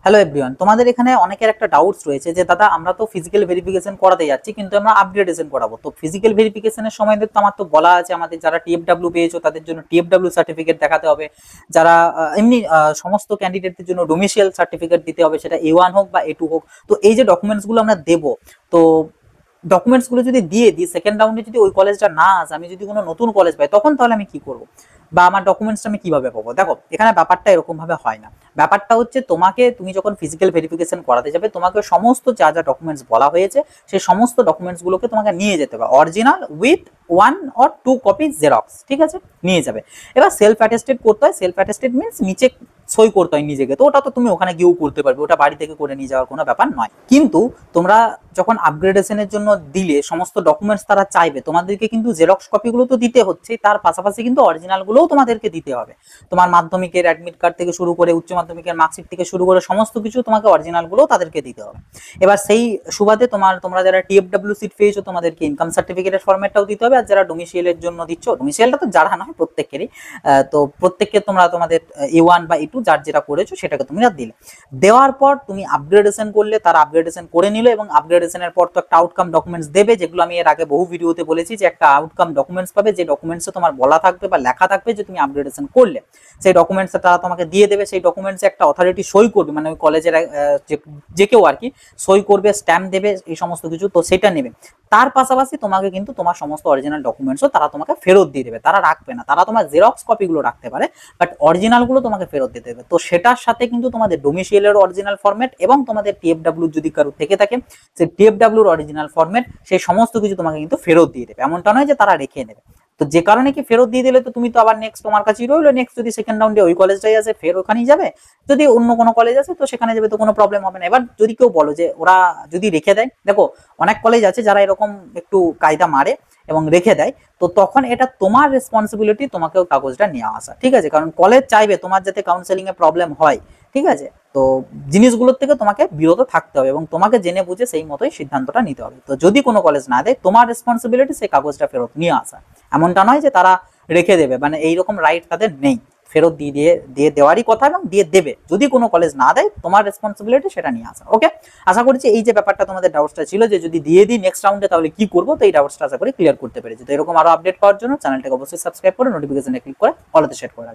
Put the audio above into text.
Hello everyone, তোমাদের এখানে অনেকের একটা ডাউটস রয়েছে যে দাদা আমরা তো ফিজিক্যাল ভেরিফিকেশন করাতে যাচ্ছি কিন্তু আমরা আপগ্রেডেশন করাবো। তো ফিজিক্যাল ভেরিফিকেশনের সময় তো আমার তো বলা আছে আমাদের যারা টিএফডব্লিউ পেয়েছো তাদের জন্য টিএফডব্লিউ সার্টিফিকেট দেখাতে হবে, যারা এমনি সমস্ত ক্যান্ডিডেটদের জন্য ডোমিসিয়াল সার্টিফিকেট দিতে হবে, সেটা A1 হোক বা A2 হোক। তো এই যে ডকুমেন্টসগুলো আমরা দেবো, তো ডকুমেন্টসগুলো যদি দিয়ে দিই, সেকেন্ড রাউন্ডে যদি ওই কলেজটা না আসে, আমি যদি কোনো নতুন কলেজ পাই তখন তাহলে আমি কি করবো বা আমার ডকুমেন্টসটা আমি কিভাবে পাবো? দেখো এখানে ব্যাপারটা এরকম ভাবে হয় না। ব্যাপারটা হচ্ছে তুমি যখন ফিজিক্যাল ভেরিফিকেশন করাতে যাবে তোমাকে সমস্ত যা যা ডকুমেন্টস বলা হয়েছে সেই সমস্ত ডকুমেন্টসগুলোকে তোমাকে নিয়ে যেতে হবে, original with 1 or 2 copy xerox, ঠিক আছে, নিয়ে যাবে। এবার সেলফ অ্যাটেস্টেড করতে হয়। সেলফ অ্যাটেস্টেড মিনস নিচে সই করতে হয় নিজেকে, তো ওটা তো তুমি ওখানে গিয়েও করতে পারবে, ওটা বাড়ি থেকে করে নিয়ে যাওয়ার কোনো ব্যাপার নয়। কিন্তু তোমরা যখন আপগ্রেডেশনের জন্য দিলে সমস্ত ডকুমেন্টস তারা চাইবে, তোমাদেরকে কিন্তু জেরক্স কপিগুলো তো দিতে হচ্ছে, তার পাশাপাশি কিন্তু অরিজিনালগুলোও তোমাদেরকে দিতে হবে। তোমার মাধ্যমিকের অ্যাডমিট কার্ড থেকে শুরু করে উচ্চ মাধ্যমিকের মার্কশিট থেকে শুরু করে সমস্ত কিছু তোমাকে অরিজিনালগুলোও তাদেরকে দিতে হবে। এবার সেই সুবাদে তোমরা যারা টিএফডব্লিউ সিট পেয়েছো তোমাদেরকে ইনকাম সার্টিফিকেটের ফরম্যাটটাও দিতে হবে, আর যারা ডোমিসিয়ালের জন্য দিচ্ছ, ডোমিসিয়ালটা তো যারা নয় প্রত্যেকেরই, তো প্রত্যেককে তোমাদের A1 বা A2 যার যেটা করেছো সেটাকে তুমি দিলে। দেওয়ার পর তুমি আপগ্রেডেশন করলে, তারা আপগ্রেডেশন করে নিল, এবং আপগ্রেডেশনের পর তো একটা আউটকাম ডকুমেন্টস দেবে, যেগুলো আমি এর আগে বহু ভিডিওতে বলেছি যে একটা আউটকাম ডকুমেন্টস পাবে, যে ডকুমেন্টসে তোমার বলা থাকবে বা লেখা থাকবে যে তুমি আপগ্রেডেশন করলে। সেই ডকুমেন্টসটা তারা তোমাকে দিয়ে দেবে। সেই ডকুমেন্টসে একটা অথরিটি সই করবে, মানে ওই কলেজের যে কেউ আর কি সই করবে, স্ট্যাম্প দেবে, এই সমস্ত কিছু তো সেটা নেবে। তার পাশাপাশি তোমাকে কিন্তু তোমার সমস্ত অরিজিনাল ডকুমেন্টসও তারা তোমাকে ফেরত দিয়ে দেবে। তারা রাখবে না, তারা তোমার জেরক্স কপিগুলো রাখতে পারে, বাট অরিজিনালগুলো তোমাকে ফেরত দিতে দেবে। তো সেটার সাথে কিন্তু তোমাদের ডোমিসিয়ালের অরিজিনাল ফরম্যাট এবং তোমাদের টিএফডব্লিউ যদি কারো থেকে থাকে সেই টিএফডব্লিউর অরিজিনাল ফরম্যাট, সেই সমস্ত কিছু তোমাকে কিন্তু ফেরত দিয়ে দেবে। এমনটা নয় যে তারা রেখে নেবে। তো যে কারণে কি ফেরত দিয়ে দিলে তো তুমি তো আবার নেক্সট তোমার কাছেই রইলো, নেক্সট যদি সেকেন্ড রাউন্ডে ওই কলেজটাই আছে ফের ওখানেই যাবে, যদি অন্য কোনো কলেজ আছে তো সেখানে যাবে, তো কোনো প্রবলেম হবে না। এবার যদি কেউ বলো যে ওরা যদি রেখে দেয়, দেখো অনেক কলেজ আছে যারা এরকম একটু কায়দা মারে এবং রেখে দেয়, তো তখন এটা তোমার রেসপন্সিবিলিটি তোমাকেও কাগজটা নিয়ে আসা, ঠিক আছে, কারণ কলেজ চাইবে তোমার যাতে কাউন্সেলিং এ প্রবলেম হয়, ঠিক আছে। তো জিনিসগুলোর থেকে তোমাকে বিরত থাকতে হবে এবং তোমাকে জেনে বুঝে সেই মতোই সিদ্ধান্তটা নিতে হবে। তো যদি কোনো কলেজ না দেয়, তোমার রেসপন্সিবিলিটি সেই কাগজটা ফেরত নিয়ে আসা। এমনটা নয় যে তারা রেখে দেবে, মানে এইরকম রাইট তাদের নেই। ফেরত দিয়ে দেওয়ারই কথা এবং দিয়ে দেবে। যদি কোনো কলেজ না দেয়, তোমার রেসপন্সিবিলিটি সেটা নিয়ে আসা। ওকে, আশা করছি এই যে ব্যাপারটা তোমাদের ডাউটসটা ছিল যে যদি দিয়ে দিই নেক্সট রাউন্ডে তাহলে কি করবো, তো এই ডাউটসটা আশা করি ক্লিয়ার করতে পেরেছি। তো এরকম আরো আপডেট পাওয়ার জন্য চ্যানেলটাকে অবশ্যই সাবস্ক্রাইব করে নোটিফিকেশনে ক্লিক করে অলতে সেট করে রাখবেন।